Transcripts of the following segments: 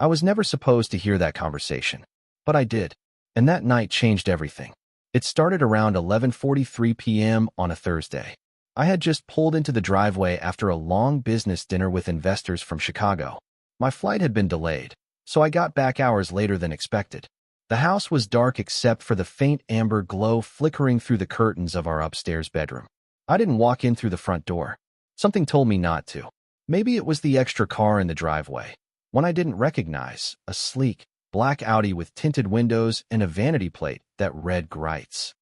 I was never supposed to hear that conversation, but I did, and that night changed everything. It started around 11:43 p.m. on a Thursday. I had just pulled into the driveway after a long business dinner with investors from Chicago. My flight had been delayed, so I got back hours later than expected. The house was dark except for the faint amber glow flickering through the curtains of our upstairs bedroom. I didn't walk in through the front door. Something told me not to. Maybe it was the extra car in the driveway, one I didn't recognize, a sleek, black Audi with tinted windows and a vanity plate that read Greitz.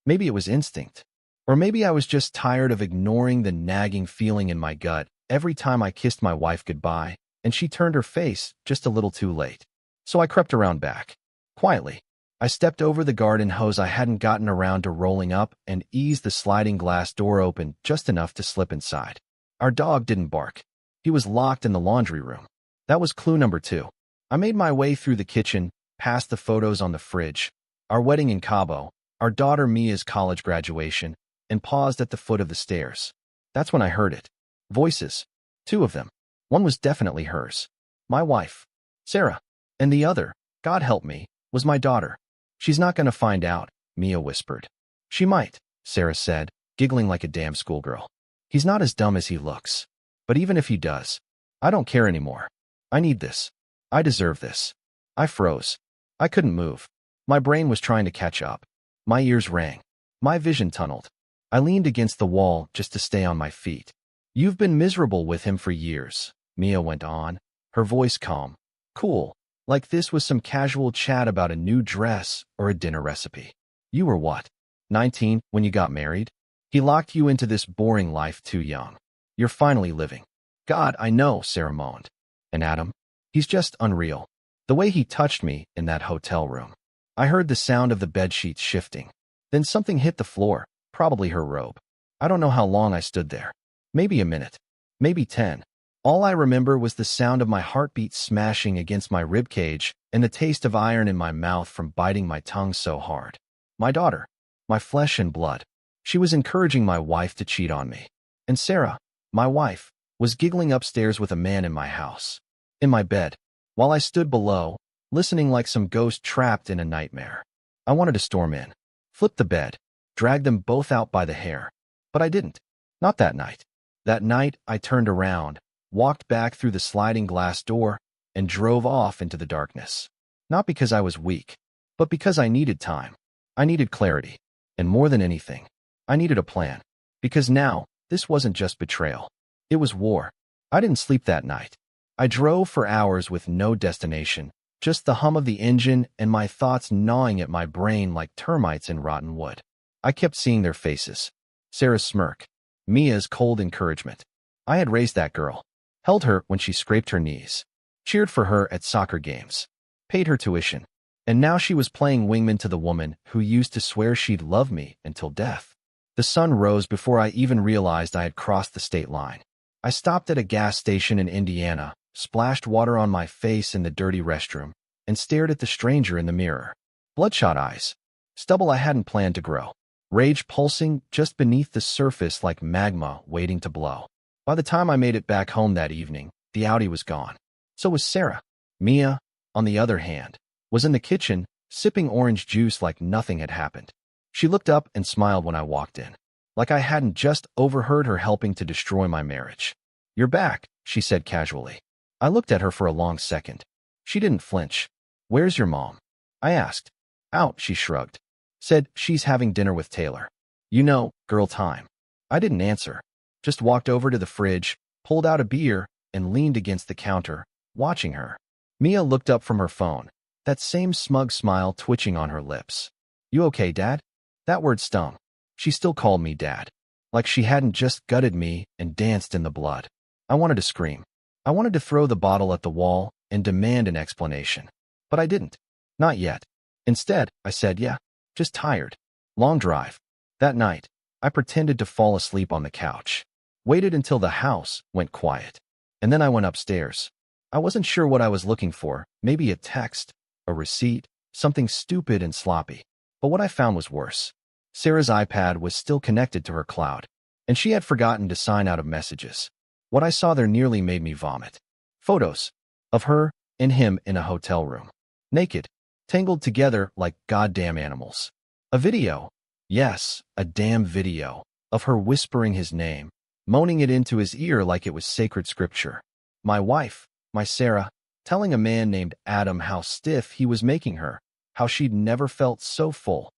Maybe it was instinct. Or maybe I was just tired of ignoring the nagging feeling in my gut every time I kissed my wife goodbye, and she turned her face just a little too late. So I crept around back. Quietly, I stepped over the garden hose I hadn't gotten around to rolling up and eased the sliding glass door open just enough to slip inside. Our dog didn't bark. He was locked in the laundry room. That was clue number 2. I made my way through the kitchen, past the photos on the fridge, our wedding in Cabo, our daughter Mia's college graduation, and paused at the foot of the stairs. That's when I heard it. Voices. 2 of them. One was definitely hers. My wife, Sarah. And the other, God help me, was my daughter. She's not going to find out, Mia whispered. She might, Sarah said, giggling like a damn schoolgirl. He's not as dumb as he looks. But even if he does, I don't care anymore. I need this. I deserve this. I froze. I couldn't move. My brain was trying to catch up. My ears rang. My vision tunneled. I leaned against the wall just to stay on my feet. You've been miserable with him for years, Mia went on, her voice calm. Cool. Like this was some casual chat about a new dress or a dinner recipe. You were what? 19 when you got married? He locked you into this boring life too young. You're finally living. God, I know, Sarah moaned. And Adam? He's just unreal. The way he touched me in that hotel room. I heard the sound of the bedsheets shifting. Then something hit the floor, probably her robe. I don't know how long I stood there. Maybe a minute. Maybe 10. All I remember was the sound of my heartbeat smashing against my ribcage and the taste of iron in my mouth from biting my tongue so hard. My daughter. My flesh and blood. She was encouraging my wife to cheat on me. And Sarah, my wife, was giggling upstairs with a man in my house. In my bed. While I stood below, listening like some ghost trapped in a nightmare. I wanted to storm in. Flip the bed. Drag them both out by the hair. But I didn't. Not that night. That night, I turned around, walked back through the sliding glass door, and drove off into the darkness. Not because I was weak, but because I needed time. I needed clarity. And more than anything, I needed a plan. Because now, this wasn't just betrayal. It was war. I didn't sleep that night. I drove for hours with no destination, just the hum of the engine and my thoughts gnawing at my brain like termites in rotten wood. I kept seeing their faces. Sarah's smirk. Mia's cold encouragement. I had raised that girl. Held her when she scraped her knees. Cheered for her at soccer games. Paid her tuition. And now she was playing wingman to the woman who used to swear she'd love me until death. The sun rose before I even realized I had crossed the state line. I stopped at a gas station in Indiana, splashed water on my face in the dirty restroom, and stared at the stranger in the mirror. Bloodshot eyes. Stubble I hadn't planned to grow. Rage pulsing just beneath the surface like magma waiting to blow. By the time I made it back home that evening, the Audi was gone. So was Sarah. Mia, on the other hand, was in the kitchen, sipping orange juice like nothing had happened. She looked up and smiled when I walked in, like I hadn't just overheard her helping to destroy my marriage. You're back, she said casually. I looked at her for a long second. She didn't flinch. Where's your mom? I asked. Out, she shrugged. Said she's having dinner with Taylor. You know, girl time. I didn't answer. Just walked over to the fridge, pulled out a beer, and leaned against the counter, watching her. Mia looked up from her phone, that same smug smile twitching on her lips. You okay, Dad? That word stung. She still called me Dad, like she hadn't just gutted me and danced in the blood. I wanted to scream. I wanted to throw the bottle at the wall and demand an explanation. But I didn't. Not yet. Instead, I said, yeah, just tired. Long drive. That night, I pretended to fall asleep on the couch. Waited until the house went quiet. And then I went upstairs. I wasn't sure what I was looking for, maybe a text, a receipt, something stupid and sloppy. But what I found was worse. Sarah's iPad was still connected to her cloud, and she had forgotten to sign out of messages. What I saw there nearly made me vomit. Photos. Of her, and him in a hotel room. Naked, tangled together like goddamn animals. A video. Yes, a damn video. Of her whispering his name, moaning it into his ear like it was sacred scripture. My wife, my Sarah, telling a man named Adam how stiff he was making her, how she'd never felt so full.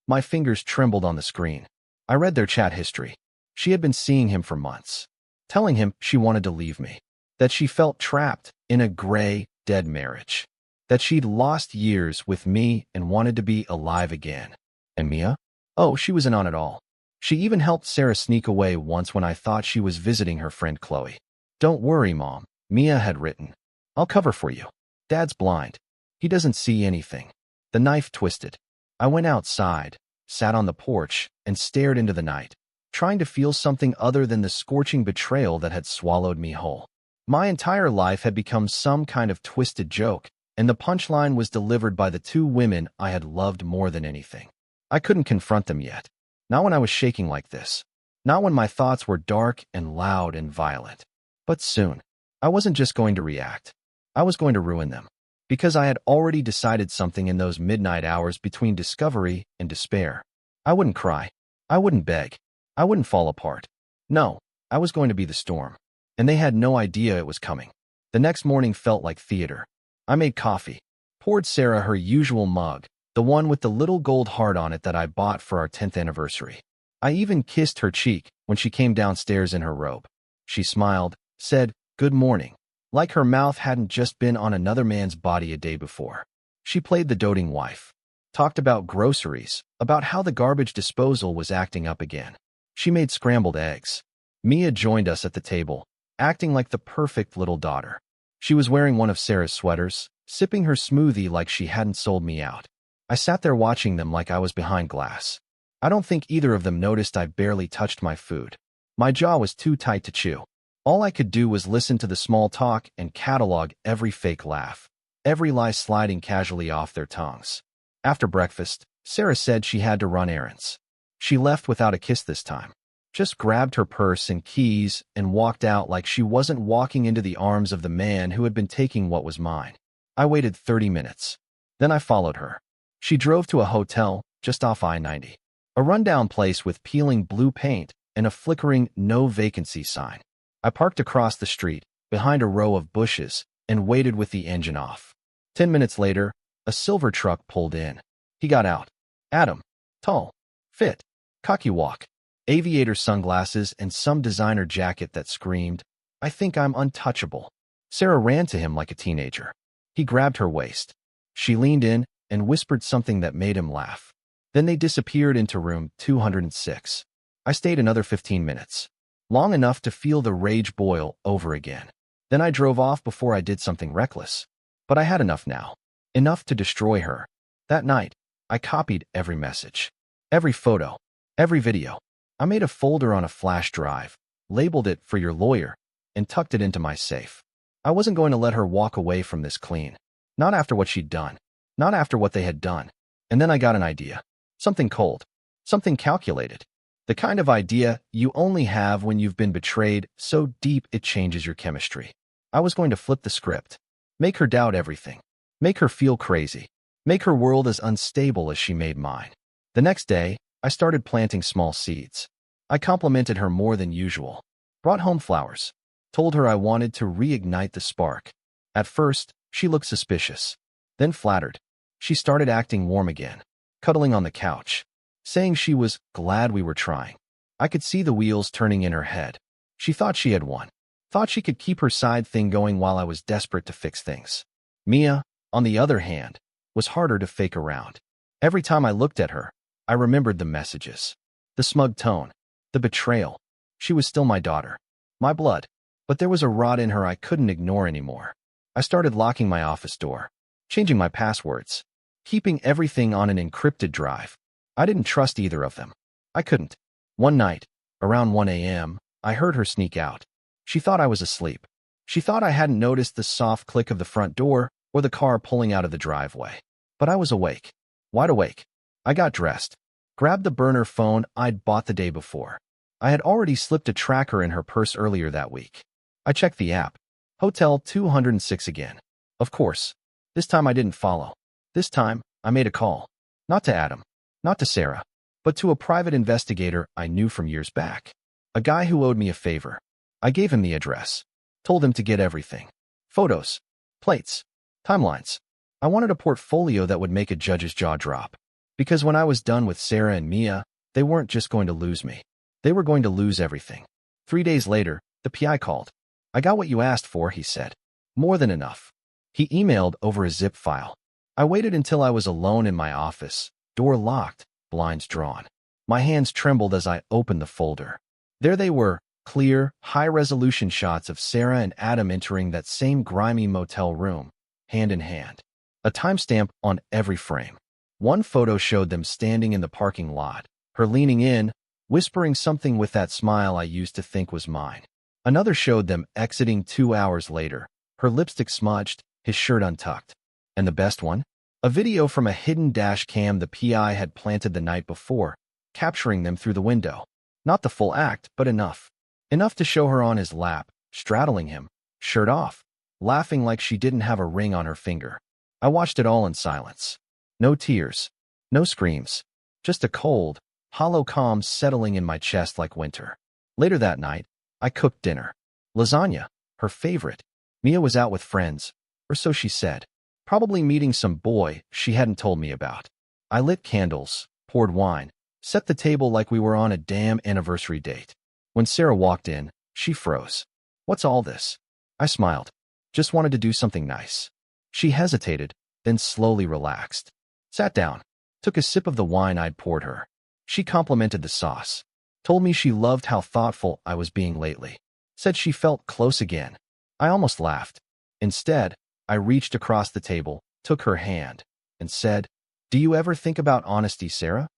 My fingers trembled on the screen. I read their chat history. She had been seeing him for months, telling him she wanted to leave me, that she felt trapped in a gray, dead marriage, that she'd lost years with me and wanted to be alive again. And Mia? Oh, she was in on it all. She even helped Sarah sneak away once when I thought she was visiting her friend Chloe. Don't worry, Mom, Mia had written. I'll cover for you. Dad's blind. He doesn't see anything. The knife twisted. I went outside, sat on the porch, and stared into the night, trying to feel something other than the scorching betrayal that had swallowed me whole. My entire life had become some kind of twisted joke, and the punchline was delivered by the two women I had loved more than anything. I couldn't confront them yet. Not when I was shaking like this. Not when my thoughts were dark and loud and violent. But soon. I wasn't just going to react. I was going to ruin them. Because I had already decided something in those midnight hours between discovery and despair. I wouldn't cry. I wouldn't beg. I wouldn't fall apart. No, I was going to be the storm. And they had no idea it was coming. The next morning felt like theater. I made coffee. Poured Sarah her usual mug, the one with the little gold heart on it that I bought for our 10th anniversary. I even kissed her cheek when she came downstairs in her robe. She smiled, said, "Good morning," like her mouth hadn't just been on another man's body a day before. She played the doting wife. Talked about groceries, about how the garbage disposal was acting up again. She made scrambled eggs. Mia joined us at the table, acting like the perfect little daughter. She was wearing one of Sarah's sweaters, sipping her smoothie like she hadn't sold me out. I sat there watching them like I was behind glass. I don't think either of them noticed I barely touched my food. My jaw was too tight to chew. All I could do was listen to the small talk and catalog every fake laugh, every lie sliding casually off their tongues. After breakfast, Sarah said she had to run errands. She left without a kiss this time. Just grabbed her purse and keys and walked out like she wasn't walking into the arms of the man who had been taking what was mine. I waited 30 minutes. Then I followed her. She drove to a hotel just off I-90, a rundown place with peeling blue paint and a flickering no vacancy sign. I parked across the street, behind a row of bushes, and waited with the engine off. 10 minutes later, a silver truck pulled in. He got out. Adam. Tall. Fit. Cocky walk. Aviator sunglasses and some designer jacket that screamed, "I think I'm untouchable." Sarah ran to him like a teenager. He grabbed her waist. She leaned in and whispered something that made him laugh. Then they disappeared into room 206. I stayed another 15 minutes. Long enough to feel the rage boil over again. Then I drove off before I did something reckless. But I had enough now. Enough to destroy her. That night, I copied every message. Every photo. Every video. I made a folder on a flash drive, labeled it "For Your Lawyer," and tucked it into my safe. I wasn't going to let her walk away from this clean. Not after what she'd done. Not after what they had done. And then I got an idea. Something cold. Something calculated. The kind of idea you only have when you've been betrayed so deep it changes your chemistry. I was going to flip the script. Make her doubt everything. Make her feel crazy. Make her world as unstable as she made mine. The next day, I started planting small seeds. I complimented her more than usual. Brought home flowers. Told her I wanted to reignite the spark. At first, she looked suspicious. Then flattered. She started acting warm again, cuddling on the couch, saying she was glad we were trying. I could see the wheels turning in her head. She thought she had won. Thought she could keep her side thing going while I was desperate to fix things. Mia, on the other hand, was harder to fake around. Every time I looked at her, I remembered the messages. The smug tone. The betrayal. She was still my daughter. My blood. But there was a rot in her I couldn't ignore anymore. I started locking my office door. Changing my passwords. Keeping everything on an encrypted drive. I didn't trust either of them. I couldn't. One night, around 1 a.m., I heard her sneak out. She thought I was asleep. She thought I hadn't noticed the soft click of the front door or the car pulling out of the driveway. But I was awake. Wide awake. I got dressed. Grabbed the burner phone I'd bought the day before. I had already slipped a tracker in her purse earlier that week. I checked the app. Hotel 206 again. Of course. This time I didn't follow. This time, I made a call. Not to Adam, not to Sarah, but to a private investigator I knew from years back. A guy who owed me a favor. I gave him the address. Told him to get everything. Photos, plates, timelines. I wanted a portfolio that would make a judge's jaw drop. Because when I was done with Sarah and Mia, they weren't just going to lose me. They were going to lose everything. 3 days later, the PI called. I got what you asked for, he said. More than enough. He emailed over a zip file. I waited until I was alone in my office, door locked, blinds drawn. My hands trembled as I opened the folder. There they were, clear, high-resolution shots of Sarah and Adam entering that same grimy motel room, hand in hand. A timestamp on every frame. One photo showed them standing in the parking lot, her leaning in, whispering something with that smile I used to think was mine. Another showed them exiting 2 hours later, her lipstick smudged, his shirt untucked. And the best one? A video from a hidden dash cam the PI had planted the night before, capturing them through the window. Not the full act, but enough. Enough to show her on his lap, straddling him, shirt off, laughing like she didn't have a ring on her finger. I watched it all in silence. No tears, no screams, just a cold, hollow calm settling in my chest like winter. Later that night, I cooked dinner. Lasagna, her favorite. Mia was out with friends, or so she said. Probably meeting some boy she hadn't told me about. I lit candles, poured wine, set the table like we were on a damn anniversary date. When Sarah walked in, she froze. What's all this? I smiled. Just wanted to do something nice. She hesitated, then slowly relaxed. Sat down, took a sip of the wine I'd poured her. She complimented the sauce. Told me she loved how thoughtful I was being lately. Said she felt close again. I almost laughed. Instead, I reached across the table, took her hand, and said, "Do you ever think about honesty, Sarah?"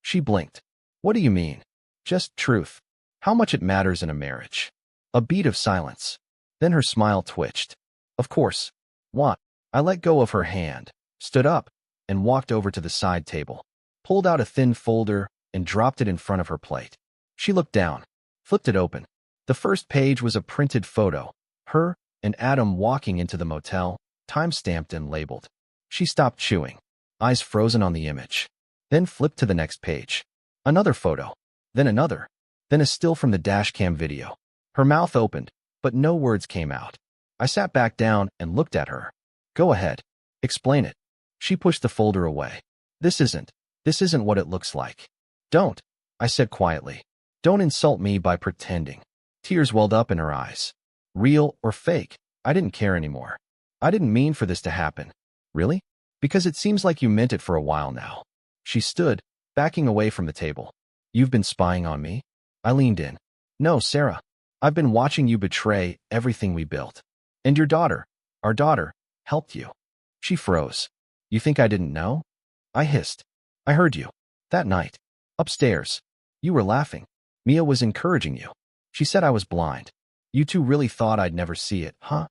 She blinked. What do you mean? Just truth. How much it matters in a marriage. A beat of silence. Then her smile twitched. Of course. What? I let go of her hand, stood up, and walked over to the side table. Pulled out a thin folder and dropped it in front of her plate. She looked down, flipped it open. The first page was a printed photo. Her and Adam walking into the motel, time-stamped and labeled. She stopped chewing, eyes frozen on the image. Then flipped to the next page. Another photo. Then another. Then a still from the dashcam video. Her mouth opened, but no words came out. I sat back down and looked at her. Go ahead. Explain it. She pushed the folder away. This isn't what it looks like. Don't, I said quietly. Don't insult me by pretending. Tears welled up in her eyes. Real or fake, I didn't care anymore. I didn't mean for this to happen. Really? Because it seems like you meant it for a while now. She stood, backing away from the table. You've been spying on me? I leaned in. No, Sarah. I've been watching you betray everything we built. And your daughter, our daughter, helped you. She froze. You think I didn't know? I hissed. I heard you. That night. Upstairs. You were laughing. Mia was encouraging you. She said I was blind. You two really thought I'd never see it, huh?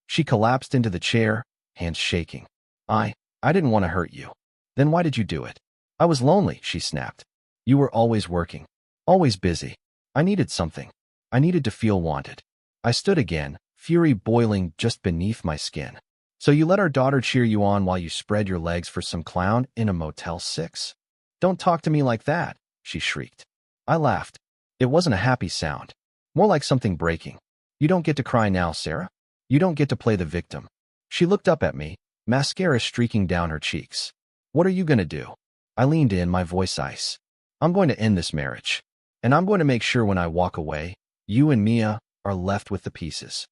She collapsed into the chair, hands shaking. I didn't want to hurt you. Then why did you do it? I was lonely, she snapped. You were always working. Always busy. I needed something. I needed to feel wanted. I stood again, fury boiling just beneath my skin. So you let our daughter cheer you on while you spread your legs for some clown in a Motel 6? Don't talk to me like that, she shrieked. I laughed. It wasn't a happy sound. More like something breaking. You don't get to cry now, Sarah. You don't get to play the victim. She looked up at me, mascara streaking down her cheeks. What are you going to do? I leaned in, my voice ice. I'm going to end this marriage. And I'm going to make sure when I walk away, you and Mia are left with the pieces.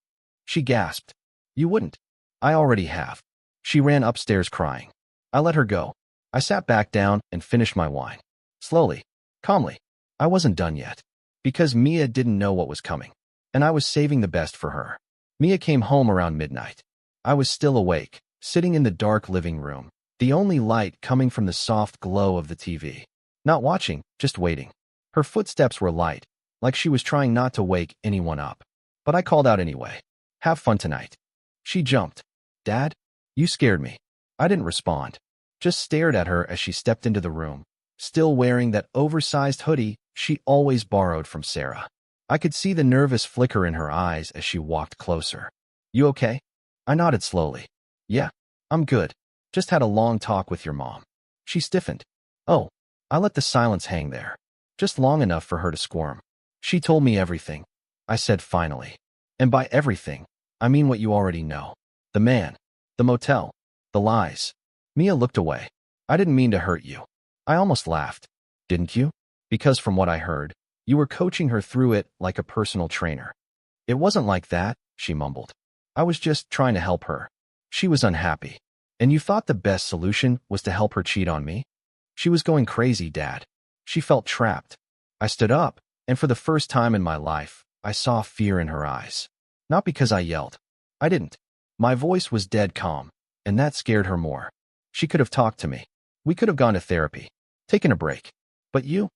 She gasped. You wouldn't. I already have. She ran upstairs crying. I let her go. I sat back down and finished my wine. Slowly, calmly. I wasn't done yet. Because Mia didn't know what was coming. And I was saving the best for her. Mia came home around midnight. I was still awake, sitting in the dark living room, the only light coming from the soft glow of the TV. Not watching, just waiting. Her footsteps were light, like she was trying not to wake anyone up. But I called out anyway. Have fun tonight. She jumped. Dad? You scared me. I didn't respond. Just stared at her as she stepped into the room, still wearing that oversized hoodie she always borrowed from Sarah. I could see the nervous flicker in her eyes as she walked closer. You okay? I nodded slowly. Yeah, I'm good. Just had a long talk with your mom. She stiffened. Oh, I let the silence hang there. Just long enough for her to squirm. She told me everything. I said finally. And by everything, I mean what you already know. The man, the motel, the lies. Mia looked away. I didn't mean to hurt you. I almost laughed. Didn't you? Because from what I heard, you were coaching her through it like a personal trainer. It wasn't like that, she mumbled. I was just trying to help her. She was unhappy. And you thought the best solution was to help her cheat on me? She was going crazy, Dad. She felt trapped. I stood up, and for the first time in my life, I saw fear in her eyes. Not because I yelled. I didn't. My voice was dead calm, and that scared her more. She could have talked to me. We could have gone to therapy, taken a break. But you?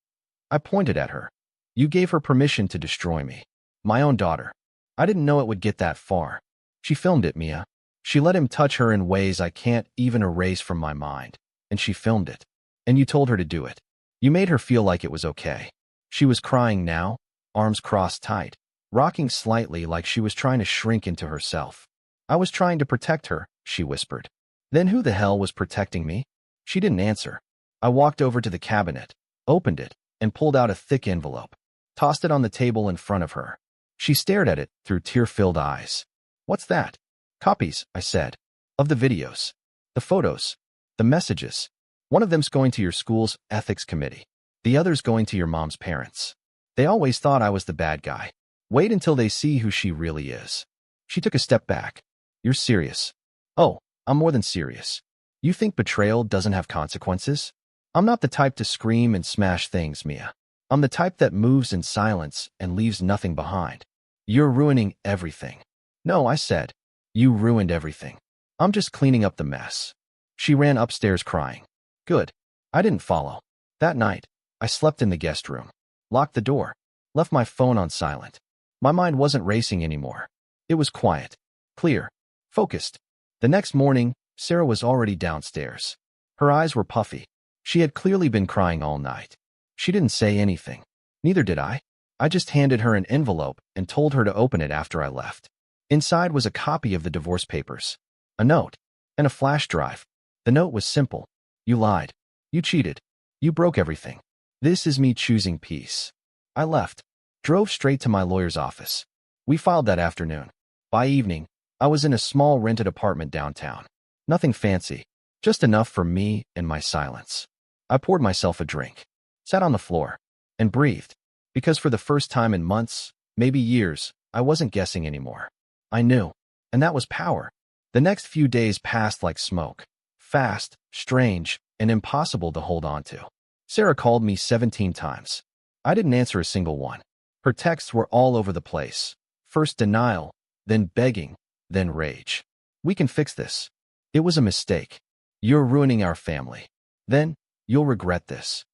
I pointed at her. You gave her permission to destroy me. My own daughter. I didn't know it would get that far. She filmed it, Mia. She let him touch her in ways I can't even erase from my mind. And she filmed it. And you told her to do it. You made her feel like it was okay. She was crying now, arms crossed tight, rocking slightly like she was trying to shrink into herself. I was trying to protect her, she whispered. Then who the hell was protecting me? She didn't answer. I walked over to the cabinet, opened it, and pulled out a thick envelope, tossed it on the table in front of her. She stared at it through tear-filled eyes. What's that? Copies, I said, of the videos, the photos, the messages. One of them's going to your school's ethics committee. The other's going to your mom's parents. They always thought I was the bad guy. Wait until they see who she really is. She took a step back. You're serious. Oh, I'm more than serious. You think betrayal doesn't have consequences? I'm not the type to scream and smash things, Mia. I'm the type that moves in silence and leaves nothing behind. You're ruining everything. No, I said. You ruined everything. I'm just cleaning up the mess. She ran upstairs crying. Good. I didn't follow. That night, I slept in the guest room, locked the door, left my phone on silent. My mind wasn't racing anymore. It was quiet, clear, focused. The next morning, Sarah was already downstairs. Her eyes were puffy. She had clearly been crying all night. She didn't say anything. Neither did I. I just handed her an envelope and told her to open it after I left. Inside was a copy of the divorce papers, a note, and a flash drive. The note was simple. You lied. You cheated. You broke everything. This is me choosing peace. I left, drove straight to my lawyer's office. We filed that afternoon. By evening, I was in a small rented apartment downtown. Nothing fancy, just enough for me and my silence. I poured myself a drink, sat on the floor, and breathed, because for the first time in months, maybe years, I wasn't guessing anymore. I knew, and that was power. The next few days passed like smoke, fast, strange, and impossible to hold on to. Sarah called me 17 times. I didn't answer a single one. Her texts were all over the place. First denial, then begging, then rage. We can fix this. It was a mistake. You're ruining our family. Then, you'll regret this.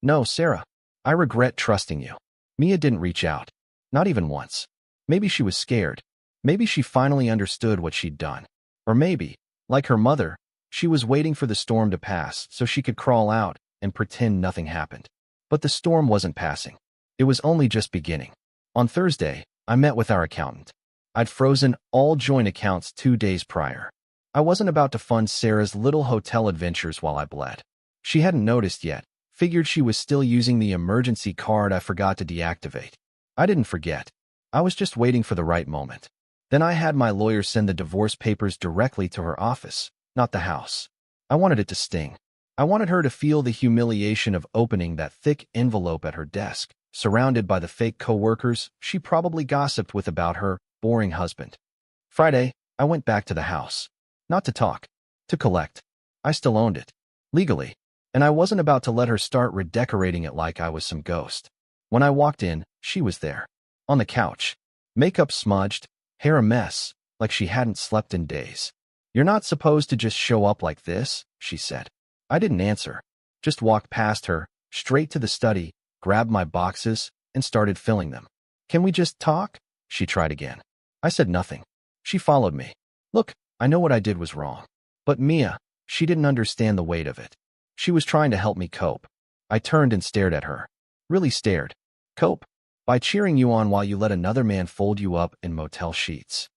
No, Sarah. I regret trusting you. Mia didn't reach out. Not even once. Maybe she was scared. Maybe she finally understood what she'd done. Or maybe, like her mother, she was waiting for the storm to pass so she could crawl out and pretend nothing happened. But the storm wasn't passing. It was only just beginning. On Thursday, I met with our accountant. I'd frozen all joint accounts 2 days prior. I wasn't about to fund Sarah's little hotel adventures while I bled. She hadn't noticed yet, figured she was still using the emergency card I forgot to deactivate. I didn't forget. I was just waiting for the right moment. Then I had my lawyer send the divorce papers directly to her office, not the house. I wanted it to sting. I wanted her to feel the humiliation of opening that thick envelope at her desk, surrounded by the fake coworkers she probably gossiped with about her boring husband. Friday, I went back to the house. Not to talk, to collect. I still owned it, legally, and I wasn't about to let her start redecorating it like I was some ghost. When I walked in, she was there, on the couch, makeup smudged, hair a mess, like she hadn't slept in days. You're not supposed to just show up like this, she said. I didn't answer, just walked past her, straight to the study, grabbed my boxes, and started filling them. Can we just talk? She tried again. I said nothing. She followed me. Look, I know what I did was wrong. But Mia, she didn't understand the weight of it. She was trying to help me cope. I turned and stared at her. Really stared. Cope? By cheering you on while you let another man fold you up in motel sheets.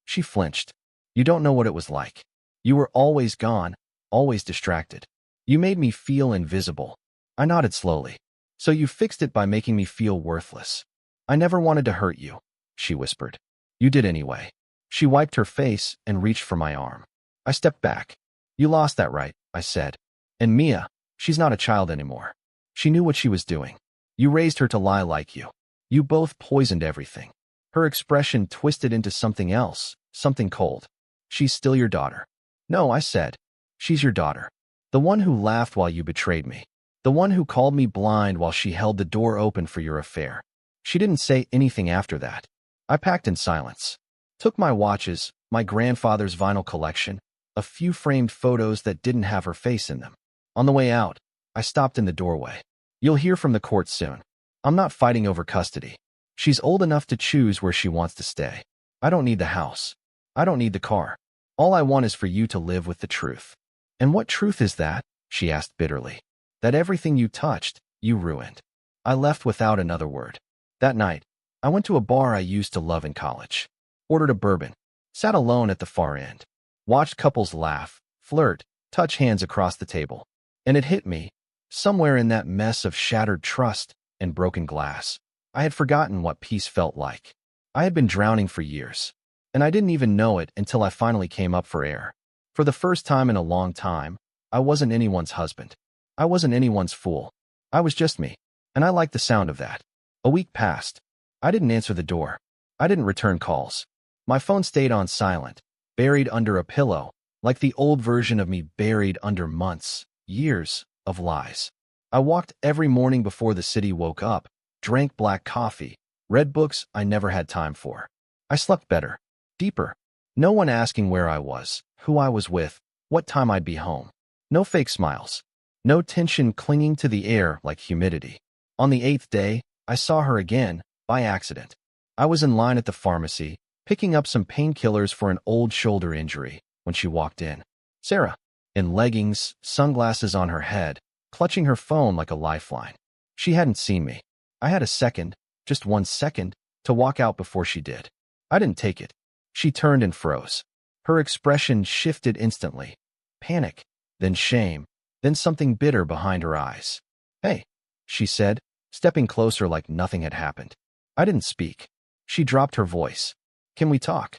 She flinched. You don't know what it was like. You were always gone, always distracted. You made me feel invisible. I nodded slowly. So you fixed it by making me feel worthless. I never wanted to hurt you, she whispered. You did anyway. She wiped her face and reached for my arm. I stepped back. You lost that right, I said. And Mia, she's not a child anymore. She knew what she was doing. You raised her to lie like you. You both poisoned everything. Her expression twisted into something else, something cold. She's still your daughter. No, I said. She's your daughter. The one who laughed while you betrayed me. The one who called me blind while she held the door open for your affair. She didn't say anything after that. I packed in silence. Took my watches, my grandfather's vinyl collection, a few framed photos that didn't have her face in them. On the way out, I stopped in the doorway. You'll hear from the court soon. I'm not fighting over custody. She's old enough to choose where she wants to stay. I don't need the house. I don't need the car. All I want is for you to live with the truth. And what truth is that? She asked bitterly. That everything you touched, you ruined. I left without another word. That night, I went to a bar I used to love in college. Ordered a bourbon. Sat alone at the far end. Watched couples laugh, flirt, touch hands across the table. And it hit me, somewhere in that mess of shattered trust and broken glass, I had forgotten what peace felt like. I had been drowning for years, and I didn't even know it until I finally came up for air. For the first time in a long time, I wasn't anyone's husband. I wasn't anyone's fool. I was just me, and I liked the sound of that. A week passed. I didn't answer the door. I didn't return calls. My phone stayed on silent, buried under a pillow, like the old version of me buried under months, years of lies. I walked every morning before the city woke up, drank black coffee, read books I never had time for. I slept better, deeper. No one asking where I was, who I was with, what time I'd be home. No fake smiles. No tension clinging to the air like humidity. On the 8th day, I saw her again, by accident. I was in line at the pharmacy, picking up some painkillers for an old shoulder injury, when she walked in. Sarah, in leggings, sunglasses on her head, clutching her phone like a lifeline. She hadn't seen me. I had a second, just 1 second, to walk out before she did. I didn't take it. She turned and froze. Her expression shifted instantly. Panic, then shame, then something bitter behind her eyes. Hey, she said, stepping closer like nothing had happened. I didn't speak. She dropped her voice. Can we talk?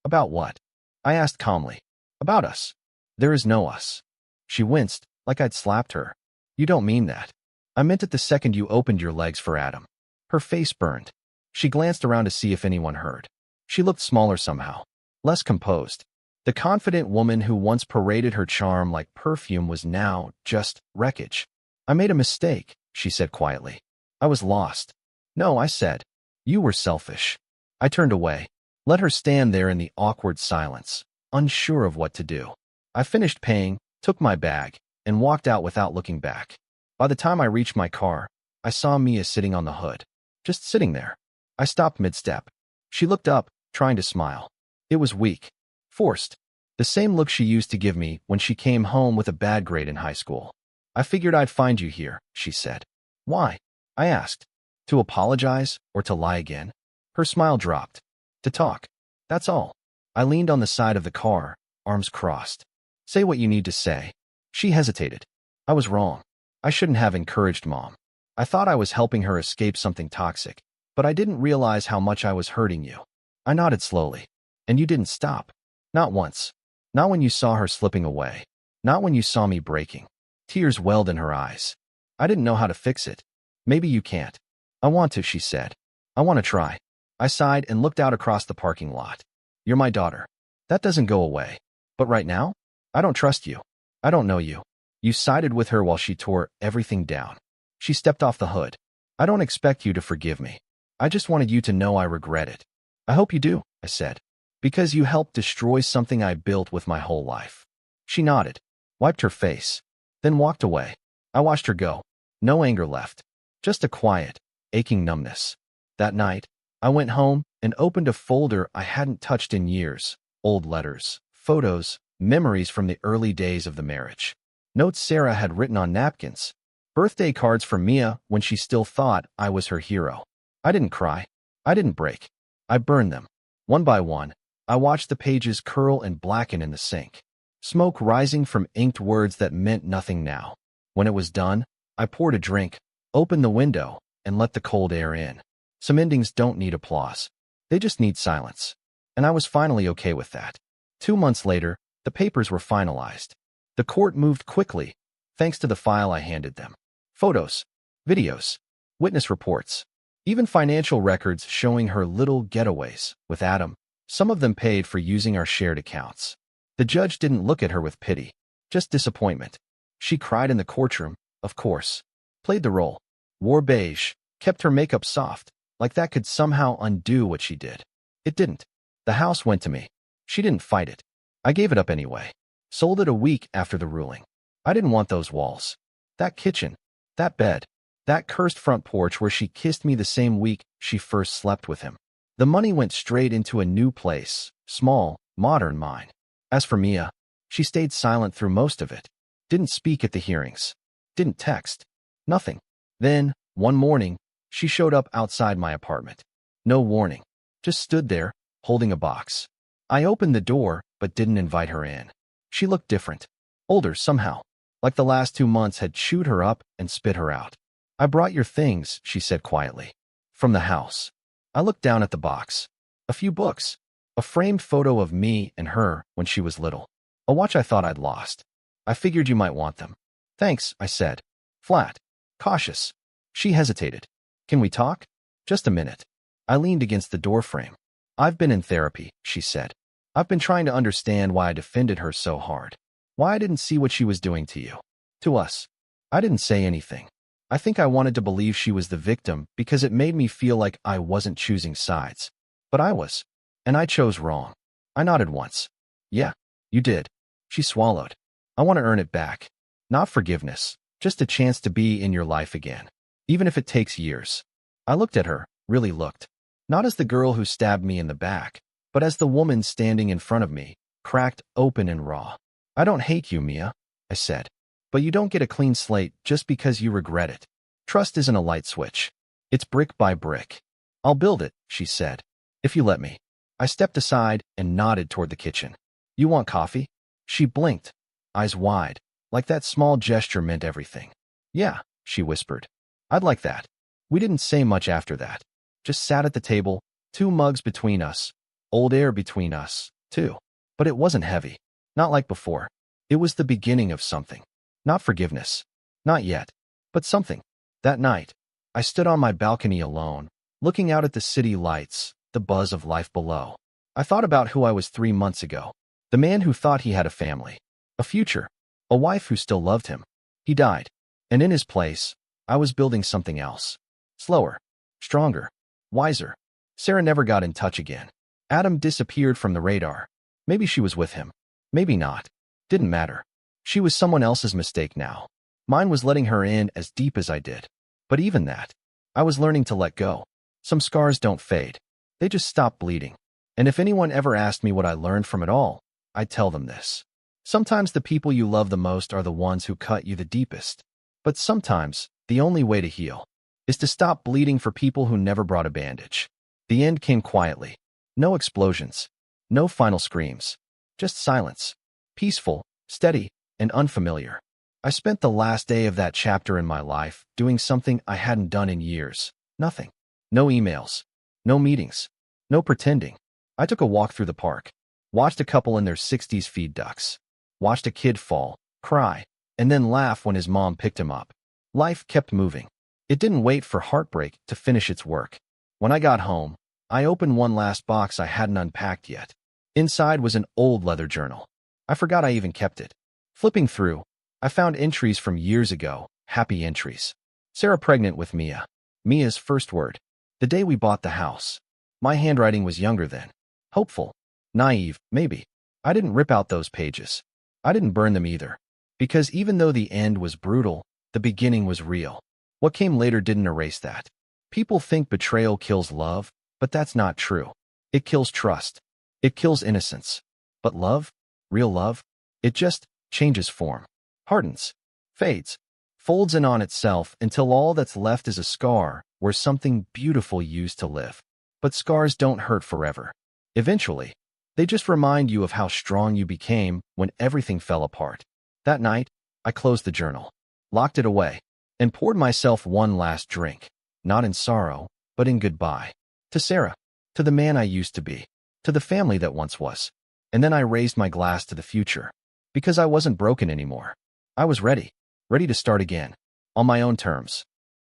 About what? I asked calmly. About us. There is no us. She winced, like I'd slapped her. You don't mean that. I meant it the second you opened your legs for Adam. Her face burned. She glanced around to see if anyone heard. She looked smaller somehow, less composed. The confident woman who once paraded her charm like perfume was now just wreckage. I made a mistake, she said quietly. I was lost. No, I said. You were selfish. I turned away, let her stand there in the awkward silence, unsure of what to do. I finished paying, took my bag, and walked out without looking back. By the time I reached my car, I saw Mia sitting on the hood, just sitting there. I stopped mid-step. She looked up, trying to smile. It was weak, forced. The same look she used to give me when she came home with a bad grade in high school. I figured I'd find you here, she said. Why? I asked. To apologize or to lie again? Her smile dropped. To talk. That's all. I leaned on the side of the car, arms crossed. Say what you need to say. She hesitated. I was wrong. I shouldn't have encouraged Mom. I thought I was helping her escape something toxic, but I didn't realize how much I was hurting you. I nodded slowly. And you didn't stop. Not once. Not when you saw her slipping away. Not when you saw me breaking. Tears welled in her eyes. I didn't know how to fix it. Maybe you can't. I want to, she said. I want to try. I sighed and looked out across the parking lot. You're my daughter. That doesn't go away. But right now, I don't trust you. I don't know you. You sided with her while she tore everything down. She stepped off the hood. I don't expect you to forgive me. I just wanted you to know I regret it. I hope you do, I said. Because you helped destroy something I built with my whole life. She nodded, wiped her face, then walked away. I watched her go. No anger left. Just a quiet, aching numbness. That night, I went home and opened a folder I hadn't touched in years. Old letters, photos, memories from the early days of the marriage. Notes Sarah had written on napkins. Birthday cards from Mia when she still thought I was her hero. I didn't cry. I didn't break. I burned them. One by one, I watched the pages curl and blacken in the sink. smoke rising from inked words that meant nothing now. When it was done, I poured a drink, opened the window, and let the cold air in. Some endings don't need applause. They just need silence. And I was finally okay with that. 2 months later, the papers were finalized. The court moved quickly, thanks to the file I handed them. Photos, videos, witness reports, even financial records showing her little getaways with Adam. Some of them paid for using our shared accounts. The judge didn't look at her with pity, just disappointment. She cried in the courtroom, of course. Played the role. Wore beige, kept her makeup soft, like that could somehow undo what she did. It didn't. The house went to me. She didn't fight it. I gave it up anyway. Sold it a week after the ruling. I didn't want those walls. That kitchen. That bed. That cursed front porch where she kissed me the same week she first slept with him. The money went straight into a new place, small, modern mine. As for Mia, she stayed silent through most of it. Didn't speak at the hearings. Didn't text. Nothing. Then, one morning, she showed up outside my apartment. No warning. Just stood there, holding a box. I opened the door, but didn't invite her in. She looked different. Older somehow. Like the last 2 months had chewed her up and spit her out. I brought your things, she said quietly. From the house. I looked down at the box. A few books. A framed photo of me and her when she was little. A watch I thought I'd lost. I figured you might want them. Thanks, I said. Flat. Cautious. She hesitated. Can we talk? Just a minute. I leaned against the doorframe. I've been in therapy, she said. I've been trying to understand why I defended her so hard. Why I didn't see what she was doing to you. To us. I didn't say anything. I think I wanted to believe she was the victim because it made me feel like I wasn't choosing sides. But I was. And I chose wrong. I nodded once. Yeah, you did. She swallowed. I want to earn it back. Not forgiveness, just a chance to be in your life again. Even if it takes years. I looked at her, really looked. Not as the girl who stabbed me in the back, but as the woman standing in front of me, cracked open and raw. I don't hate you, Mia, I said. But you don't get a clean slate just because you regret it. Trust isn't a light switch. It's brick by brick. I'll build it, she said. If you let me. I stepped aside and nodded toward the kitchen. You want coffee? She blinked, eyes wide, like that small gesture meant everything. Yeah, she whispered. I'd like that. We didn't say much after that. Just sat at the table, 2 mugs between us, old air between us, too. But it wasn't heavy. Not like before. It was the beginning of something. Not forgiveness. Not yet. But something. That night, I stood on my balcony alone, looking out at the city lights, the buzz of life below. I thought about who I was 3 months ago. The man who thought he had a family, a future, a wife who still loved him. He died. And in his place, I was building something else. Slower. Stronger. Wiser. Sarah never got in touch again. Adam disappeared from the radar. Maybe she was with him. Maybe not. Didn't matter. She was someone else's mistake now. Mine was letting her in as deep as I did. But even that, I was learning to let go. Some scars don't fade. They just stop bleeding. And if anyone ever asked me what I learned from it all, I'd tell them this. Sometimes the people you love the most are the ones who cut you the deepest. But sometimes, the only way to heal is to stop bleeding for people who never brought a bandage. The end came quietly. No explosions. No final screams. Just silence. Peaceful, steady, and unfamiliar. I spent the last day of that chapter in my life doing something I hadn't done in years. Nothing. No emails. No meetings. No pretending. I took a walk through the park. Watched a couple in their 60s feed ducks. Watched a kid fall, cry, and then laugh when his mom picked him up. Life kept moving. It didn't wait for heartbreak to finish its work. When I got home, I opened one last box I hadn't unpacked yet. Inside was an old leather journal. I forgot I even kept it. Flipping through, I found entries from years ago, happy entries. Sarah pregnant with Mia. Mia's first word. The day we bought the house. My handwriting was younger then. Hopeful. Naive, maybe. I didn't rip out those pages. I didn't burn them either. Because even though the end was brutal, the beginning was real. What came later didn't erase that. People think betrayal kills love, but that's not true. It kills trust. It kills innocence. But love, real love, it just changes form. Hardens. Fades. Folds in on itself until all that's left is a scar where something beautiful used to live. But scars don't hurt forever. Eventually, They just remind you of how strong you became when everything fell apart. That night, I closed the journal, locked it away, and poured myself one last drink, not in sorrow, but in goodbye. To Sarah, to the man I used to be, to the family that once was. And then I raised my glass to the future, because I wasn't broken anymore. I was ready to start again, on my own terms.